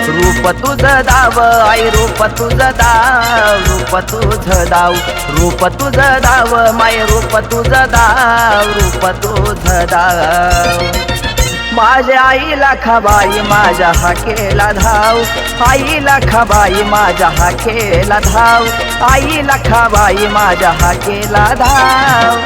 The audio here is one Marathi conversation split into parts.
रूप तुझं दाव आई रूप तुझं दाव रूप तुझं दाव रूप तुझं दाव माय रूप तुझं दाव रूप तुझं दाव माझ्या आईला खबाई माझ्या हाकेला धाव आईला खबाई माझ्या हाकेला धाव आईला खबाई माझ्या हाकेला धाव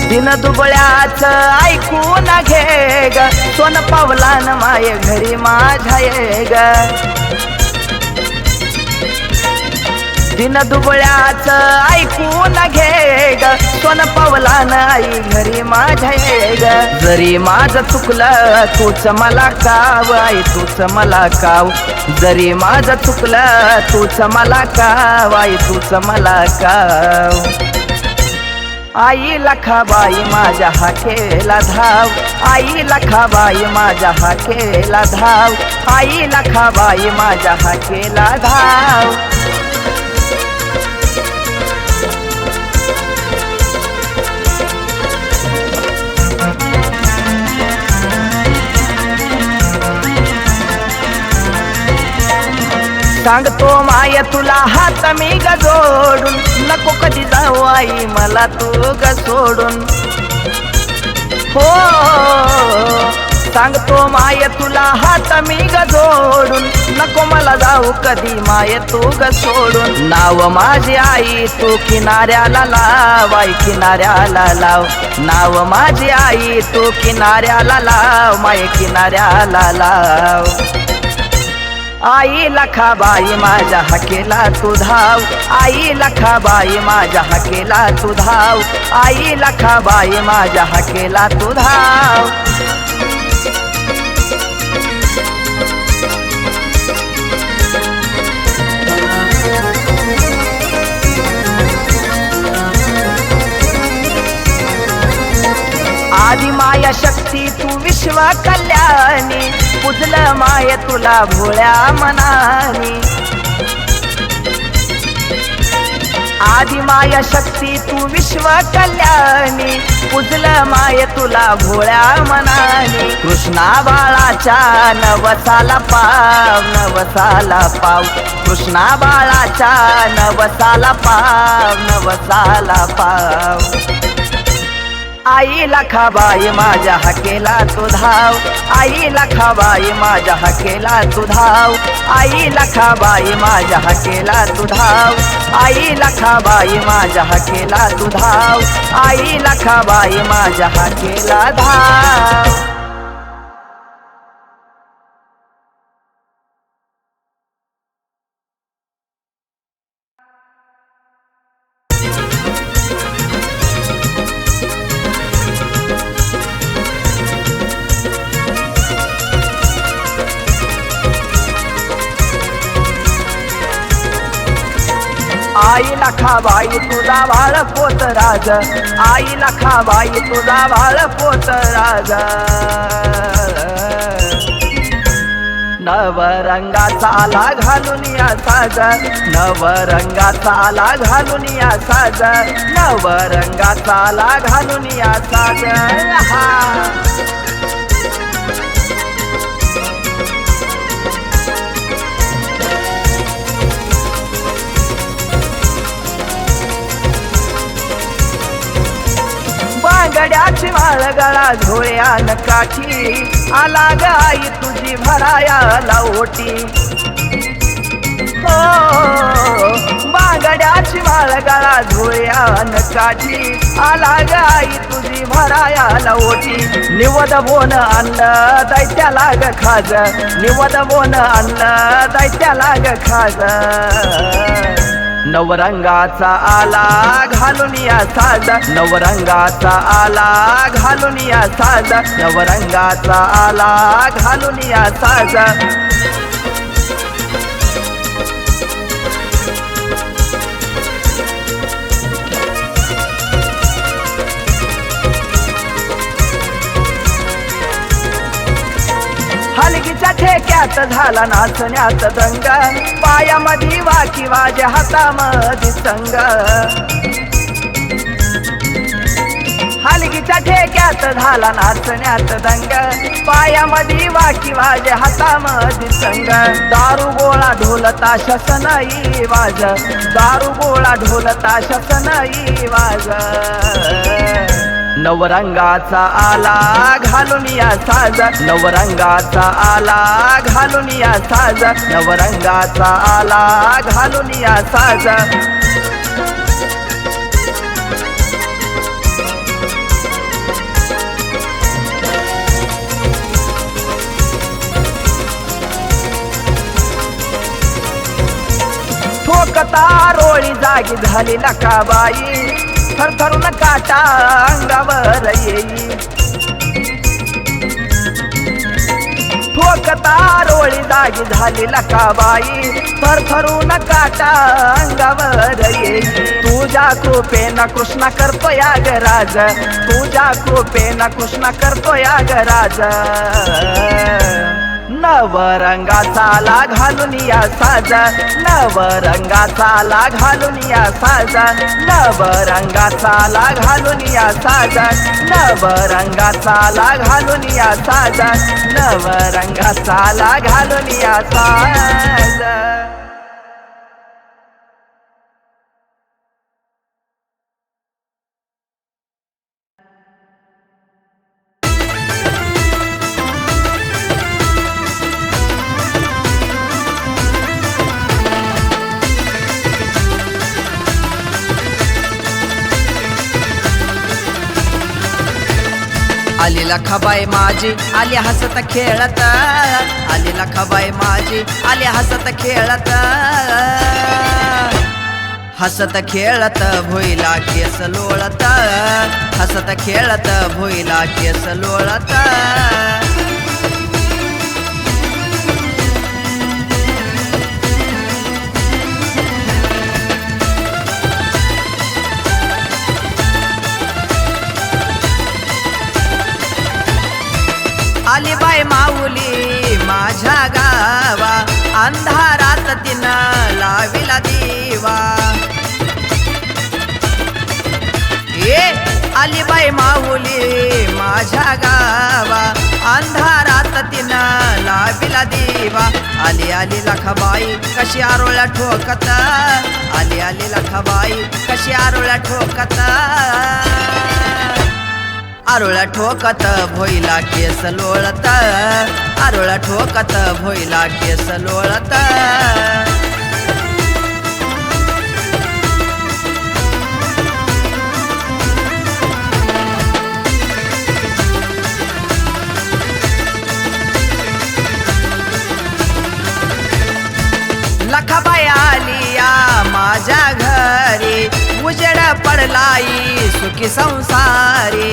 दिन दुबळ्याच ऐकून घे ग सोन पावलान माय घरी माझ्या ये ग दिन दुबळ्याच ऐकून घे ग सोन पावलान आई घरी माझ्या ये ग जरी माझं चुकलं तूच मला काव आई तूच मला काव जरी माझं चुकलं तूच मला काव आई तूच मला काव आई लखाबाई माझ्या हाकेला धाव आई लखाबाई माझ्या हाकेला धाव आई लखाबाई माझ्या हाकेला धाव सांगतो माय तुला हात मी ग जोडून नको कधी जाऊ आई मला तू ग सोडून हो सांगतो माय तुला हात मी ग जोडून नको मला जाऊ कधी माय तू ग सोडून नाव माझी आई तू किनाऱ्याला लाव आई किनाऱ्याला लाव नाव माझी आई तू किनाऱ्याला लाव माय किनाऱ्याला लाव आई लखाबाई माझ्या हाकेला तू धाव आई लखाबाई माझ्या हाकेला तू धाव आई लखाबाई माझ्या हाकेला तू धाव आदि माया शक्ती तू विश्व कल्याणी पूजलं माय तुला भोळ्या मनानी आदि माया शक्ती तू विश्व कल्याणी पूजलं माय तुला भोळ्या मनानी कृष्णा बाळाच्या नवसाला पाव नवसाला पाव कृष्णा बाळाच्या नवसाला पाव नवसाला पाव आई लखाबाई माझ्या हाकेला तू धाव आई लखाबाई माझ्या हाकेला तू धाव आई लखाबाई माझ्या हाकेला तू धाव आई लखाबाई माझ्या हाकेला तू धाव आई लखाबाई माझ्या हाकेला धाव आई लखाबाई तुझा बाळ पोत राज आई लखाबाई तुझा बाळ पोत राज नवरंगाचा आला घालून या साज नवरंगाचा आला घालून या साज नवरंगाचा आला घालून या साज बांगड्याची माळ गळा झोळ्यान काठी आला ग आई तुझी भरायाला ओटी हो बांगड्याची माळ गळा झोळ्यान काठी आला ग आई तुझी भरायाला ओटी निवद बोन आणलं दैत्याला ग खाज निवद बोन आणलं दैत्याला ग खाज नवरंगाचा आला घालून या साज नवरंगाचा आला घालून या साज नवरंगाचा आला घालून या साज हलगीच्या ठेक्यात खेळ्यात झाला नाचण्यात दंग पायामध्ये वाकी वाजे हातामध्ये संग हलगीच्या ठेक्यात झाला नाचण्यात दंग पायामध्ये वाकी वाजे हातामध्ये संग दारू गोळा ढोलता शसनई वाज दारू गोळा ढोलता शसनई वाज नवरंगाचा आला घालून या साज नवरंगाचा आला घालून या साज नवरंगाचा आला घालून या साज ठोकता रोळी जागी झाली नकाबाई थरथरून काटा अंगावर येई ठोकता रोळी जागी झाली लकाबाई थरथरून काटा अंगावर येई तुझ्या कृपेनं कृष्णा करतो याग राज तुझ्या कृपेनं कृष्णा करतो याग राज नवरंगाचा ला घालून या साज नवरंगाचा ला घालून या साज नवरंगाचा ला घालून या साज नवरंगाचा ला घालून या साज नवरंगाचा ला घालून या साज आली लखाबाई माझी आली हसत खेळत आली लखाबाई माझी आली हसत खेळत हसत खेळत भोईला केस लोळत हसत खेळत भोईला केस लोळत आली बाई माऊली माझ्या गावा अंधारात तिनं लाविला दिवा ये आली बाई माऊली माझ्या गावा अंधारात तिनं लाविला दिवा आली आली लखाबाई कशी आरोळ्या ठोकत आली आली लखाबाई कशी आरोळ्या ठोकत आरोळ्या ठोकत भोईला केस लोळत आरोळ्या ठोकत भोईला केस लोळत लखाबाई आली या माझ्या घरी उजेड पडलाई सुखी संसारी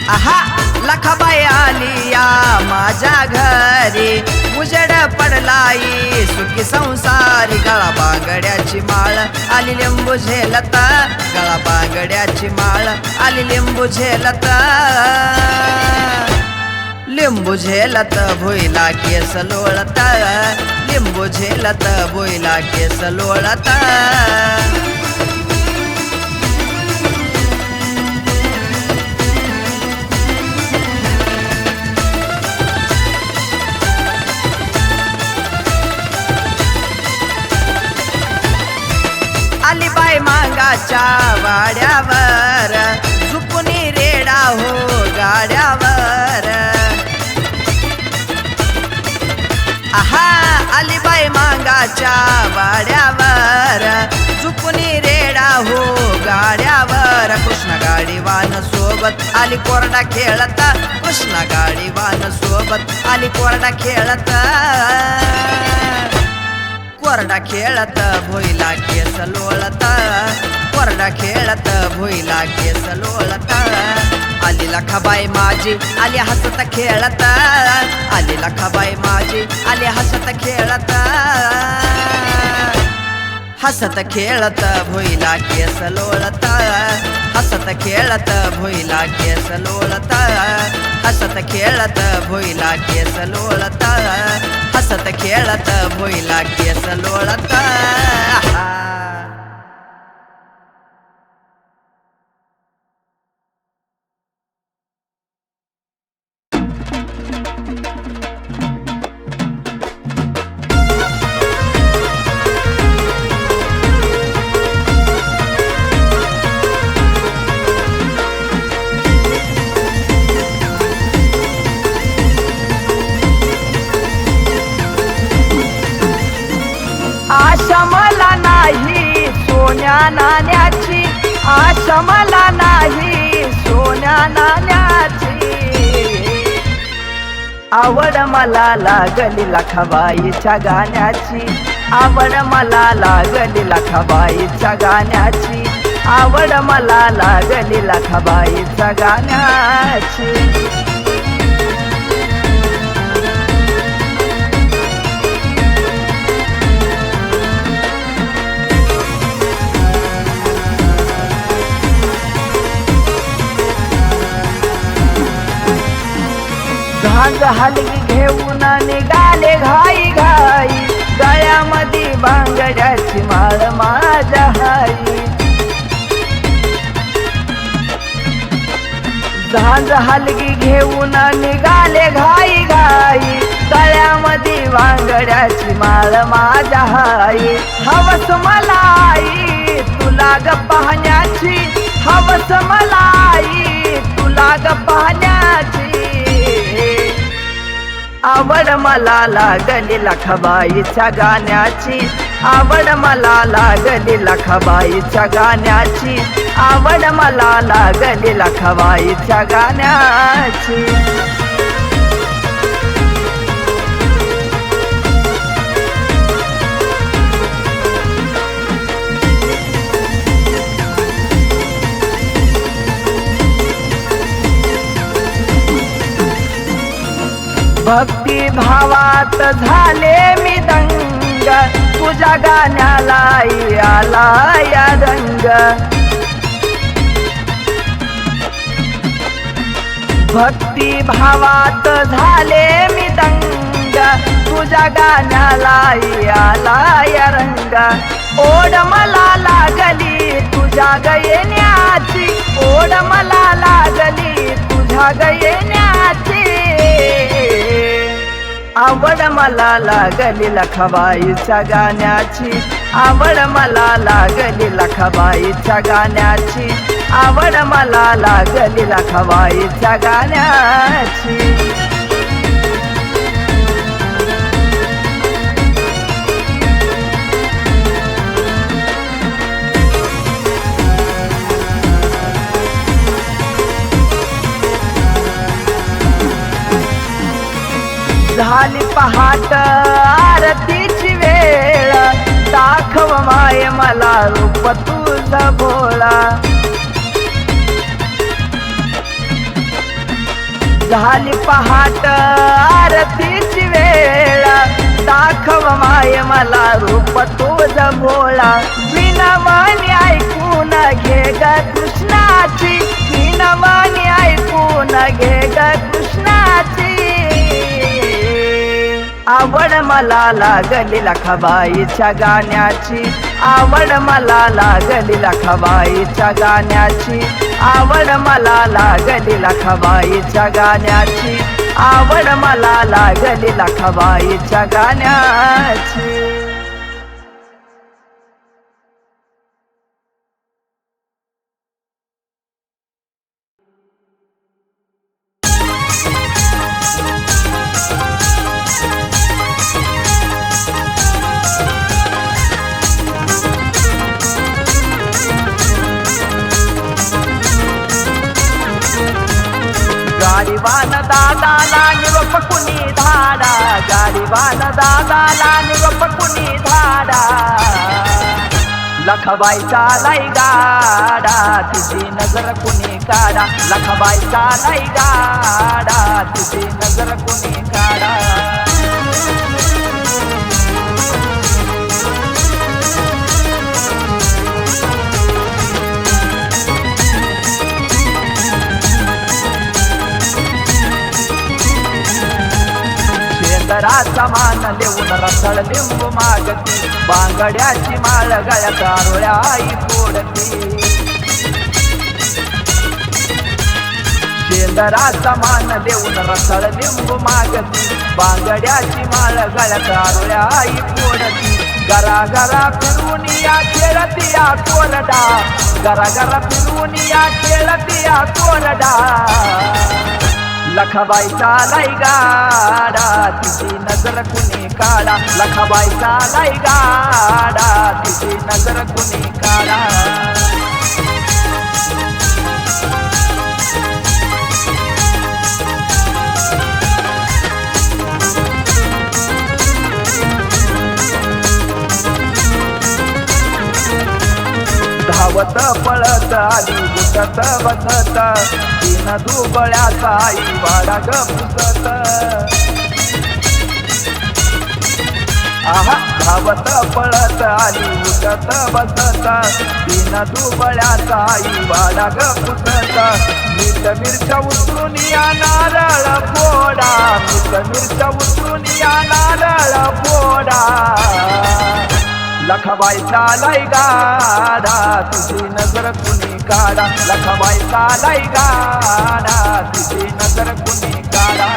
आहा लखाबाई आली या माझ्या घरी उजेड पडलाई सुखी संसारी गळा बांगड्याची माळ आली लिंबू झेलत गळा बांगड्याची माळ आली लिंबू झेलत लिंबू झेलत भोईला केस लोळत लिंबू झेलत भोईला केस लोळत आली बाई मांगाच्या वाड्यावर झुपुनी रेडा हो गाड्यावर आहा आली बाई मांगाच्या वाड्यावर झुपुनी रेडा हो गाड्यावर कृष्ण गाडीवान सोबत आली कोरडा खेळत कृष्ण गाडीवान सोबत आली कोरडा खेळत कोरडा खेळत भोईला केस लोळत कोरडा खेळत भोईला केस लोळत आली लखाबाई माझी आली हसत खेळत आली लखाबाई माझी आली हसत खेळत हसत खेळत भुईला केस लोळत, हसत खेळत भुईला केस लोळत, हसत खेळत भुईला केस लोळत, हसत खेळत भुईला केस लोळत. आशा मला नाही सोन्या नाण्याची, आशा मला नाही सोन्या नाण्याची, आवड मला लागली लखाबाईच्या गाण्याची, आवड मला लागली लखाबाईच्या गाण्याची, आवड मला लागली लखाबाईच्या गाण्याची. झांज हलगी घेऊन निघाले घाई घाई, गळ्यामध्ये बांगड्याची माळ माझ्या हाई. झांज हलगी घेऊन निघाले घाई घाई, गळ्यामध्ये बांगड्याची माळ माझ्या हाई. हवस मला आई तुला ग पाहण्याची, हवस मला आई तुला ग पाहण्याची, आवड मला लागली लखाबाईच्या गाण्याची, आवड मला लागली लखाबाईच्या गाण्याची, आवड मला लागली लखाबाईच्या गाण्याची. भक्ती भावात झाले मी दंग, तुझ्या गाण्याला आला या रंग. भक्ती भावात झाले मी दंग, तुझ्या गाण्याला आला या रंग. ओढ मला लागली तुझ्या गयेण्याची, ओढ मला लागली तुझ्या गयेण्याची, आवड मला लागली लखाबाईच्या गाण्याची, आवड मला लागली लखाबाईच्या गाण्याची, आवड मला लागली लखाबाईच्या गाण्याची. झाली पहाट आरतीची वेळ, दाखव माय मला रूप तुझा भोळा. झाली पहाट आरतीची वेळ, दाखव माय मला रूप तुझा भोळा. विनवाणी ऐकून घे ग कृष्णाची, विनवाणी ऐकून घे ग कृष्णाची, आवड मला लागली लखाबाईच्या गाण्याची, आवड मला लागली लखाबाईच्या गाण्याची, आवड मला लागली लखाबाईच्या गाण्याची, आवड मला लागली लखाबाईच्या गाण्याची. गाडीवान दादाला निरोप कुणी धाडा, गाडीवान दादाला निरोप कुणी धाडा. लखाबाईचा लाई गाडा, तुझी नजर कुणी काढा, लखाबाईचा लाई गाडा, तुझी नजर कुणी काढा. सिंदराचा मान देऊन रसाळ लिंबू मागती बांगड्याची माळ गळ्यात आरोळ्या आई फोडती सिंदराचा मान देऊन रसाळ लिंबू मागती बांगड्याची माळ गळ्यात आरोळ्या आई फोडती गरा गरा फिरून या खेळती या कोरडा गरा गरा फिरून या खेळती या कोरडा लखाबाईचा लाई गाडा तिची नजर कुणी काढा लखाबाईचा लाई गाडा तिची नजर कुणी काढा धावत पळत आली गुटत बसत तीन दुबळ्याचा आई वाडा ग पुसत आहा धावत पळत आली गुटत बसत तीन दुबळ्याचा आई वाडा ग पुसत मीठ मिरच्या उतरून या नारळ फोडा मीठ मिरच्या उतरून या नारळ फोडा लखाबाईचा लाई गाडा तुझी नजर कुणी काढा लखाबाईचा लाई गाडा तुझी नजर कुणी काढा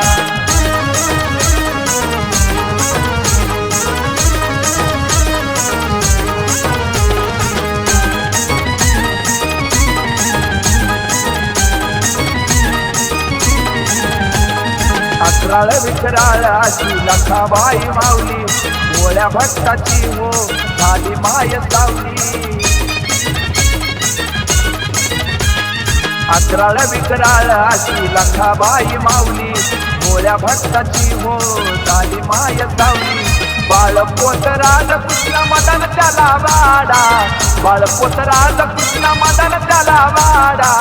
अकराळ विकराळ अशी लखाबाई माऊली मोळ्या भक्ताची हो झाली माय सावली अकराळ विकराळ अशी लखाबाई माऊली मोळ्या भक्ताची हो झाली माय सावली बाळपोत राजकृष्ण मदन त्याला वाडा बाळपोत राजकृष्ण मदन त्याला वाडा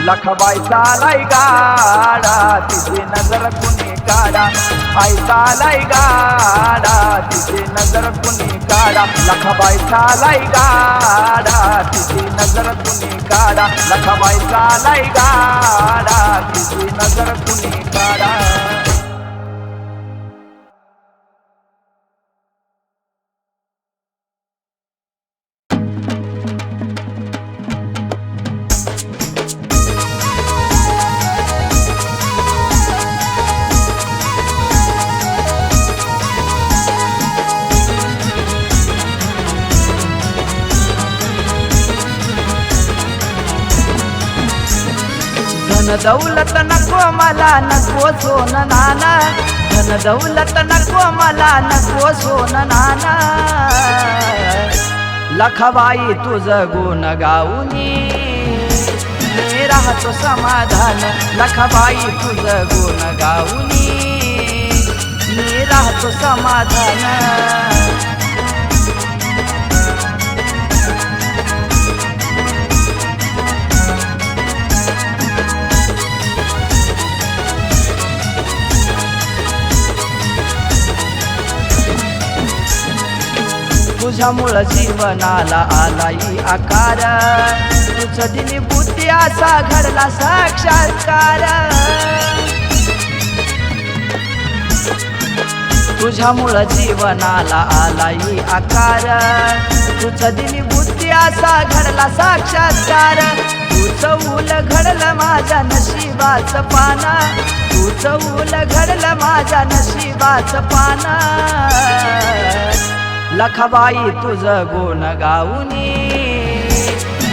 लखाबाईचा लाई गाडा तिची नजर कुणी काढा आईचा लाई गाडा तिची नजर कुणी काढा लखाबाईचा लाई गाडा तिची नजर कुणी काढा लखाबाईचा लाई गाडा तिची नजर कुणी काढा धन दौलत नको मला नको सोन नाना धन दौलत नको मला नको सोन नाना लखाबाई तुझं गुण गाऊनी मी राहतो समाधान लखाबाई तुझं गुण गाऊनी मी राहतो समाधान तुझ्यामुळं जीवनाला आलाई आकार तुझं दिली बुद्धी असा घडला साक्षात्कार तुझ्यामुळं जीवनाला आलाई आकार तुझं दिली बुद्धी असा घडला साक्षात्कार तुझं उल घडलं माझ्या नशिबाचं पाना तुझं उल घडलं माझ्या नशिबाचं पाना लखाबाई तुझं गुण गाऊनी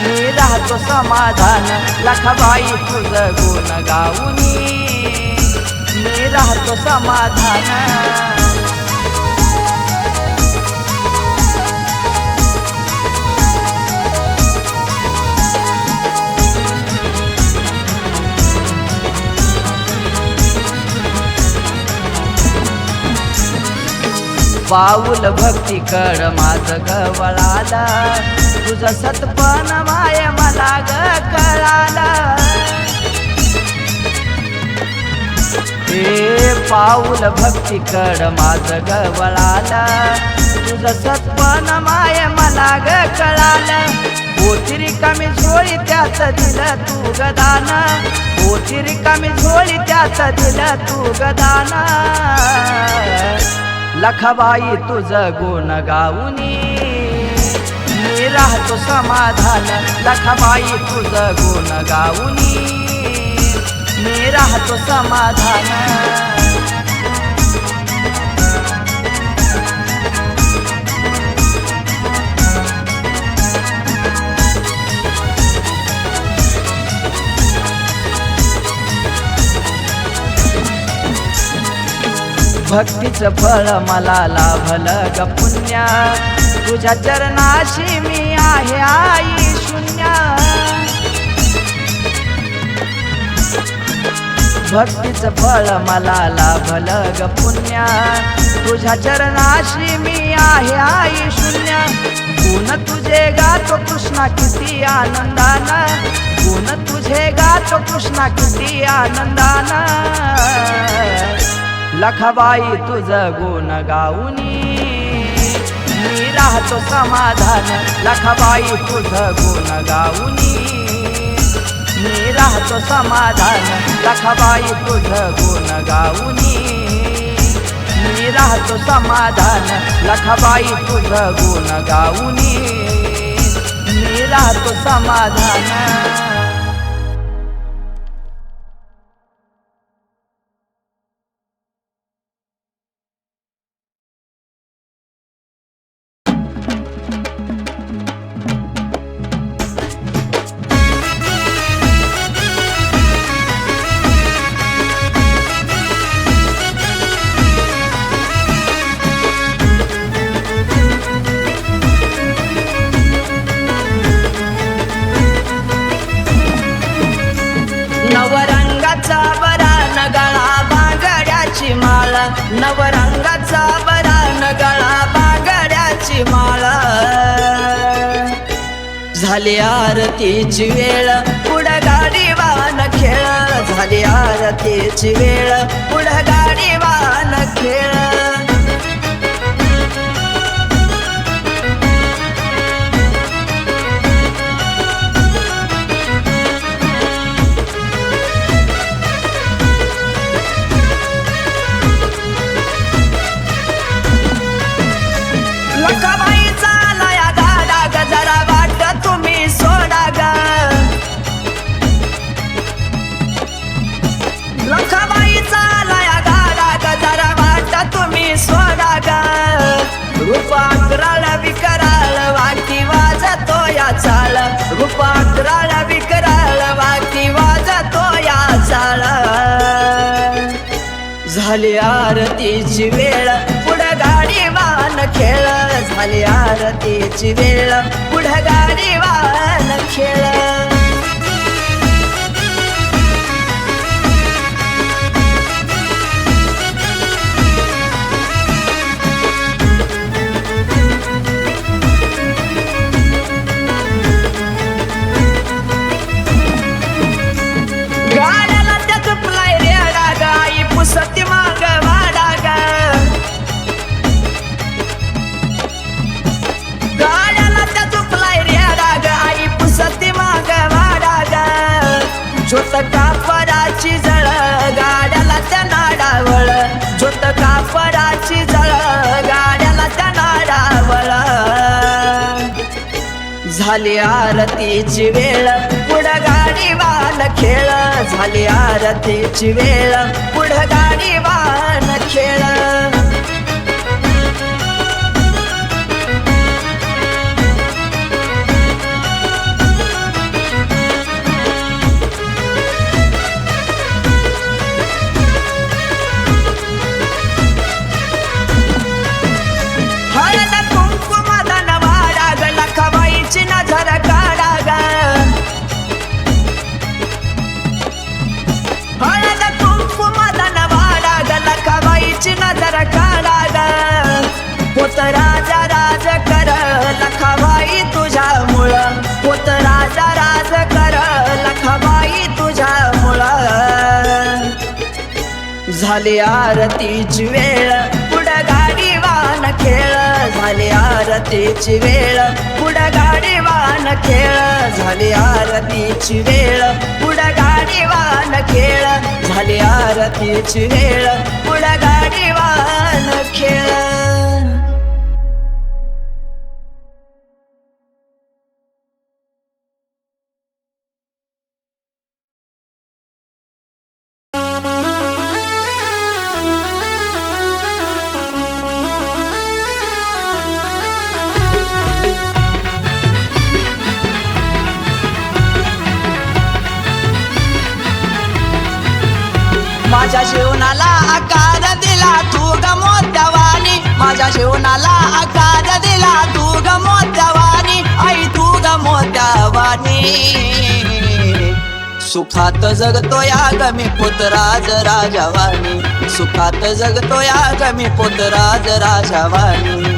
मी राहतो समाधान लखाबाई तुझं गुण गाऊनी मी राहतो समाधान पाऊल भक्ती कड माझं ग वळाला तुझं सतपण माय मला ग कळाला हे पाऊल भक्ती कड माझं ग वळाला तुझं सतपण माय मला ग कळाला होती रिकामी झोळी त्यात दिलं तू गदान, होती रिकामी झोळी त्यात दिलं तू गदान. लखाबाई तुझं गुण गाऊनी मी राहतो समाधान, लखाबाई तुझं गुण गाऊनी मी राहतो समाधान. भक्तीचं फळ मला लाभलं ग पुण्य, तुझ्या चरणाशी मी आहे आई शून्य. भक्तीचं फळ मला लाभलं ग पुण्य, तुझ्या चरणाशी मी आहे आई शून्य. गुण तुझे गातो कृष्णा किती आनंदान, गुण तुझे गातो कृष्णा किती आनंदान. लखाबाई तुझं गुण गाऊनी मी राहतो समाधान, लखाबाई तुझं गुण गाऊनी मी राहतो समाधान. लखाबाई तुझं गुण गाऊनी मी राहतो समाधान, लखाबाई तुझं गुण गाऊनी मी राहतो समाधान. नवरंगाचा बरान गळा बांगड्याची माळ, नवरंगाचा बरान गळा बांगड्याची माळ. झाली आरतीची वेळ पुढं गाडी वाहन खेळ, झाली आरतीची वेळ पुढं गाडी वाहन खेळ. लखाबाई चालया गाडा ग जरा वाट तुम्ही सोडा ग, लखाबाई चालया गाडा ग जरा वाट तुम्ही सोडा ग. रूपाकराळ विकराळ वाटी वाजतो या चाळ, रूपाकराळ विकराळ वाटी वाजतो या चाळ. झाली आरतीची वेळ पुढं गाडी वाहन खेळ, झाली आरतीची वेळ पुढं गाडी वाहन खेळ. गाड्याला त्यात प्लाय रेडा ग आई पुसती माग वाडा ग, गाड्याला त्यात प्लाय रेडा ग आई पुसती माग वाडा ग. झोत कापडाची जळ गाड्याला त्या नाडावळ, झोत कापडाची जळ गाड्याला त्या नाडावळ. झाली आरतीची वेळ पुढं गाडी वाहन खेळ, झाली आरतीची वेळ पुढं गाडी वाहन खेळ. हळद कुंकुमदान वाडा ग लखाबाईची नजर काढा ग, हळद कुंकुमदान वाडा ग लखाबाईची नजर काढा ग. पोत राजा राज कर लखाबाई तुझ्या मुळ, पोत राजा राज कर लखाबाई तुझ्या मुळ. झाली आरतीची वेळ पुढं गाडी वाहन खेळ, झाली आरतीची वेळ पुढं गाडी वाहन वाहन खेळ झाली आरतीची वेळ पुढं गाडी वाहन खेळ झाली आरतीची वेळ पुढं गाडी वाहन खेळ माझ्या जीवनाला आकार दिला तू ग मोत्यावानी माझ्या जीवनाला आकार दिला तू ग मोत्यावानी आई तू ग मोत्यावानी सुखात जगतो या ग मी पुतराज राजावानी सुखात जगतो या ग मी पुतराज राजावानी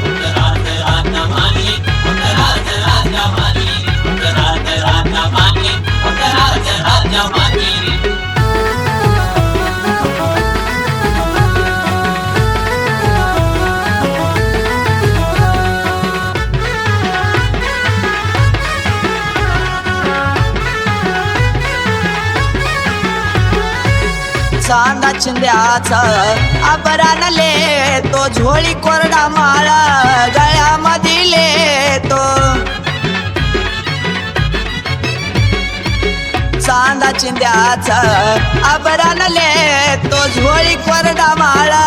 चांदा चिंद्याचा आभराणले तो झोळी कोरडा माळा गळ्यामधील तो चांदा चिंद्याचा आभराणले तो झोळी कोरडा माळा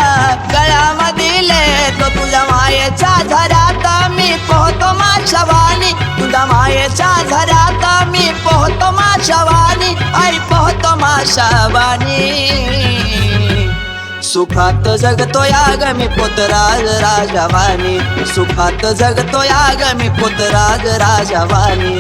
गळ्यामधील तो तुझ्या मायेच्या झऱ्यात मी पोहतो माशावानी तुझ्या मायेच्या झऱ्यात मी पोहतो माशावानी आई पोहतो माशावानी सुखात जगतो या ग मी पुतराज राजावानी सुखात जगतो या ग मी पुतराज राजावानी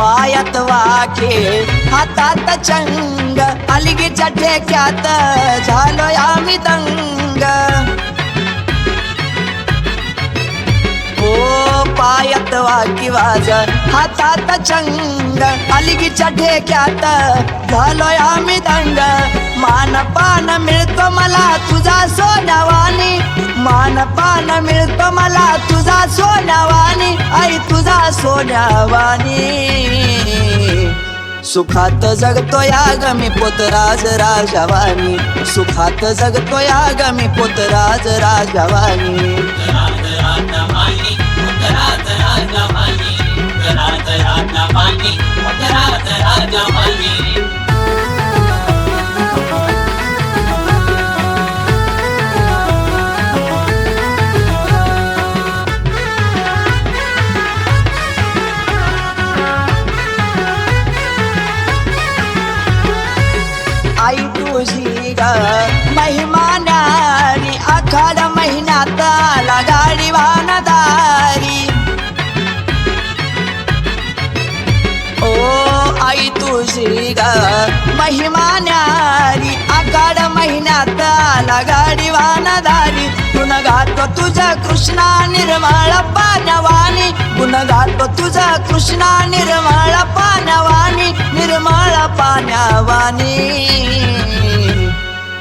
पायात वाखे हातात चंग अलगीच्या ठेक्यात झालो आम्ही दंग ओ पायात वाकी वाज हातात चंग अलगीच्या ठेक्यात झालो आम्ही दंग मानपान मिळतो मला तुझा सोन्यावानी मानपान मिळतो मला तुझा सोन्यावानी आई तुझा सोन्यावानी सुखात जगतो या ग मी पुतराज राजावानी सुखात जगतो या ग मी पुतराज राजावानी आई तुझी ग महिमानारी आखाड महिन्यात आला गाडी वाहनदारी ओ आई तुझी ग महिमानारी आखाड महिन्यात आला गाडी वाहनदारी गुण गातो तुझा कृष्णा निर्मळ पानवानी गुण गातो तुझा कृष्णा निर्मळ पानवानी निर्मळ पानवानी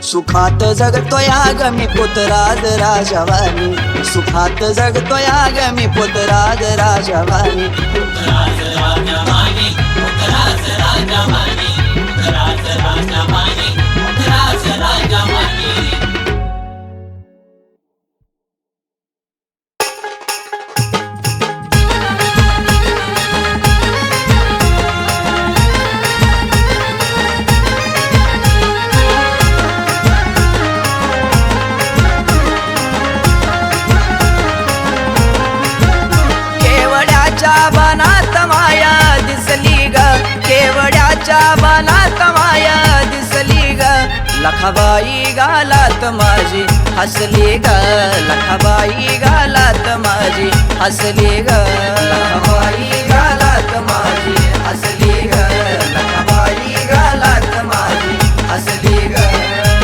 सुखात जगतो या ग मी पुतराज राजावानी सुखात जगतो या ग मी पुतराज राजावानी बनात माया दिसली ग केवड्याच्या बनात माया दिसली ग लखाबाई गालात माझी हसली ग लखाबाई गालात माझी हसली ग लखाबाई गालात माझी हसली ग लखाबाई गालात माझी हसली ग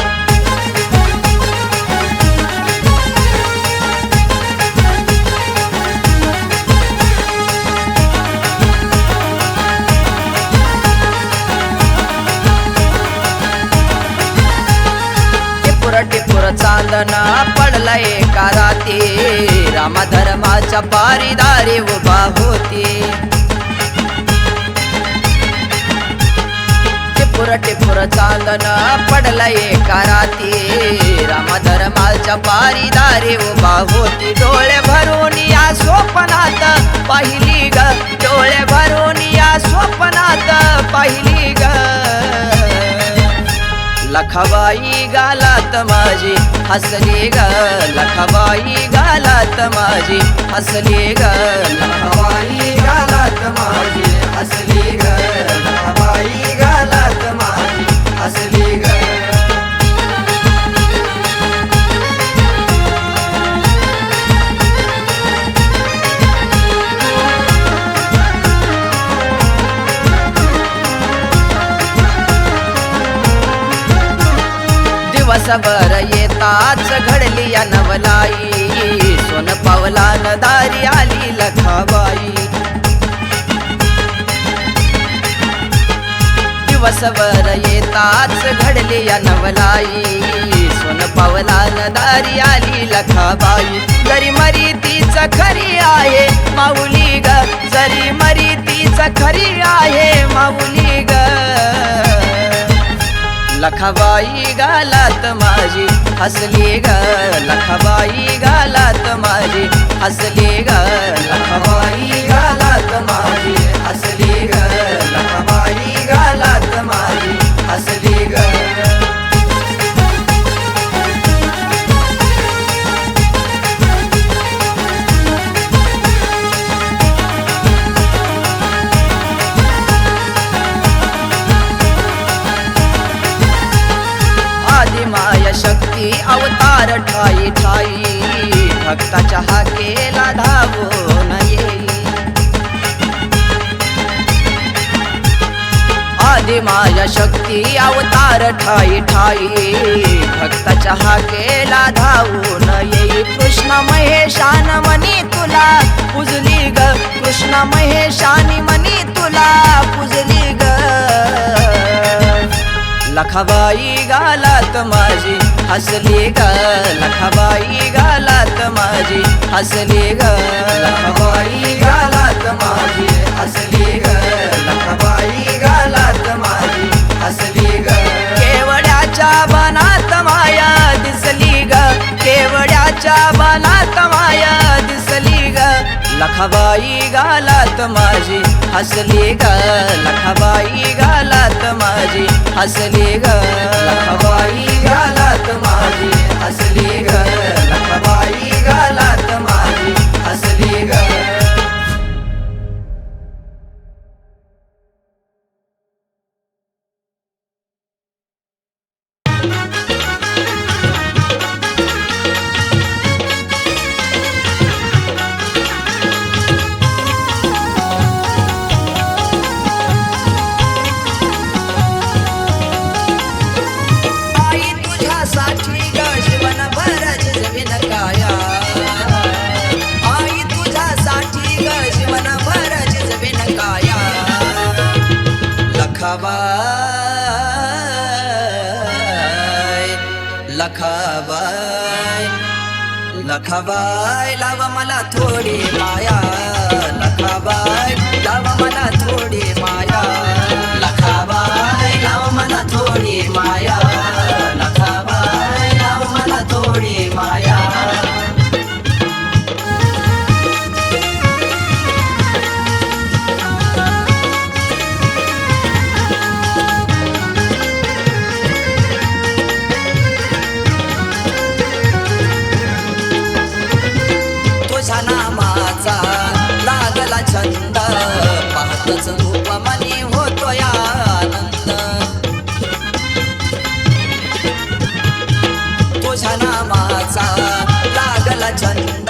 चांदणा पडला एका राती, रामा धर्माच्या पारीदारी उभा होती. टिपुर चांदणा पडला एका राती, रामा धर्माच्या पारीदारी उभा होती. डोळे भरून या स्वप्नात पाहिली ग, डोळे भरून या स्वप्नात पाहिली ग. लखाबाई गालात माझी हसली ग, लखाबाई गालात माझी हसली ग. लखाबाई गालात माझी हसली ग, लखाबाई गालात माझी हसली ग. दिवसभर येताच घडली या नवलाई, सोन पावलान दारी आली लखाबाई. दिवसभर येताच घडली या नवलाई, सोन पावलान दारी आली लखाबाई. जरी मरी तीच खरी आहे माऊली ग, जरी मरी तीच खरी आहे माऊली ग. लखाबाई गालात माझी हसली ग, लखाबाई गालात माझी हसली ग. लखाबाई गालात माझी हसली ग, लखाबाई गालात माझी हसली ग. माया शक्ती अवतार ठाई ठाई, भक्ताच्या हाकेला धावून येई. आदि माया शक्ती अवतार ठाई ठाई, भक्ताच्या हाकेला धावून येई. कृष्ण महेशान मनी तुला पुजली ग, कृष्ण महेशानी मनी तुला पुजली ग. लखाबाई गालात माझी हसली ग, लखाबाई गालात माझी हसली ग. लखाबाई गालात माझी हसली ग, लखाबाई गालात माझी हसली ग. केवड्याच्या बनात माया दिसली ग, केवड्याच्या बनात माया दिसली ग. लखाबाई गालात माझी हसली ग, लखाबाई गालात माझी हसली ग. लखाबाई गालात माझी हसली ग, लखाबाई गालात माझी हसली ग. लखाबाई लखाबाई लाव मला थोडी माया, लखाबाई लाव मला थोडी माया. लखाबाई लाव मला थोडी माया, लखाबाई लाव मला थोडी माया. नामाचा लागला छंद, पाहतच रूप मनी होतोय आनंद. तुझ्या नामाचा लागला छंद,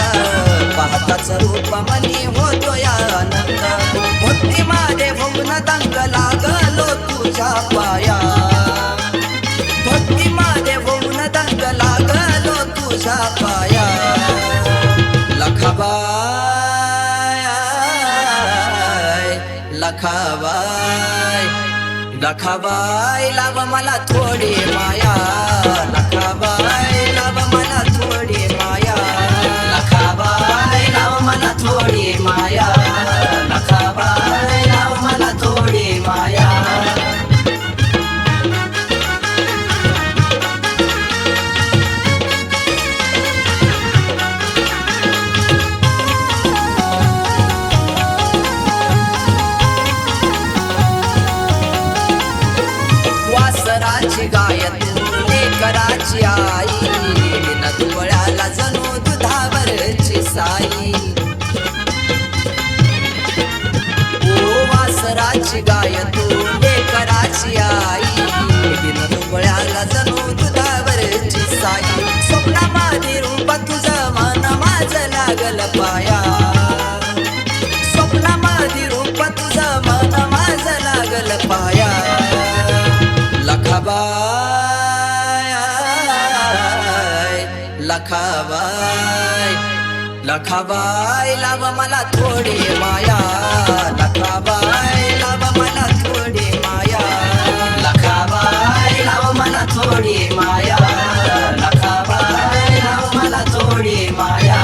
पाहतच रूप मनी होतोय आनंद. भक्ती माझे भुवन दंग लागलो तुझ्या पाया, भक्ती माझे भुवन दंग लागलो तुझ्या पाया. लखाबाई लखाबाई लखाबाई लाव मला थोडी माया, लखाबाई लाव मला वासराची आई बिना दुबळ्याला जणू दुधावरची साई ओ वासराची गाय तू लेकराची आई बिना दुबळ्याला जणू दुधावरची साई स्वप्नामध्ये रूप तुझं मन माझं लागल पाया स्वप्नामध्ये रूप तुझं मन माझं लागल पाया लखाबाई लखाबाई लखाबाई लाव मला थोडी माया लखाबाई लाव मला थोडी माया लखाबाई लाव मला थोडी माया लखाबाई लाव मला थोडी माया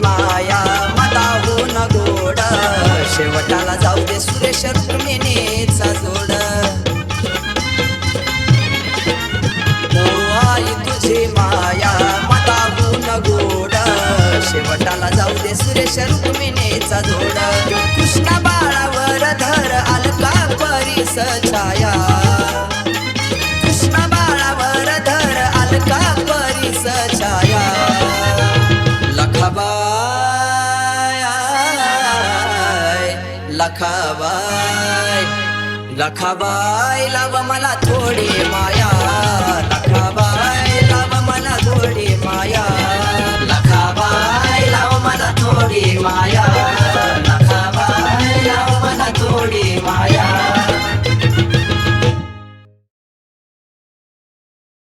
माया मदाहून गोड शेवटाला जाऊ दे सुरेश रुक्मिणीचा जोड ओ आई तुझी माया मदाहून गोड शेवटाला जाऊ दे सुरेश रुक्मिणीचा जोड कृष्ण बाळावर धर अलका परीस छाया कृष्ण बाळावर धर अलका परीस छाया लखाबाई लखाबाई लाव मला थोडी माया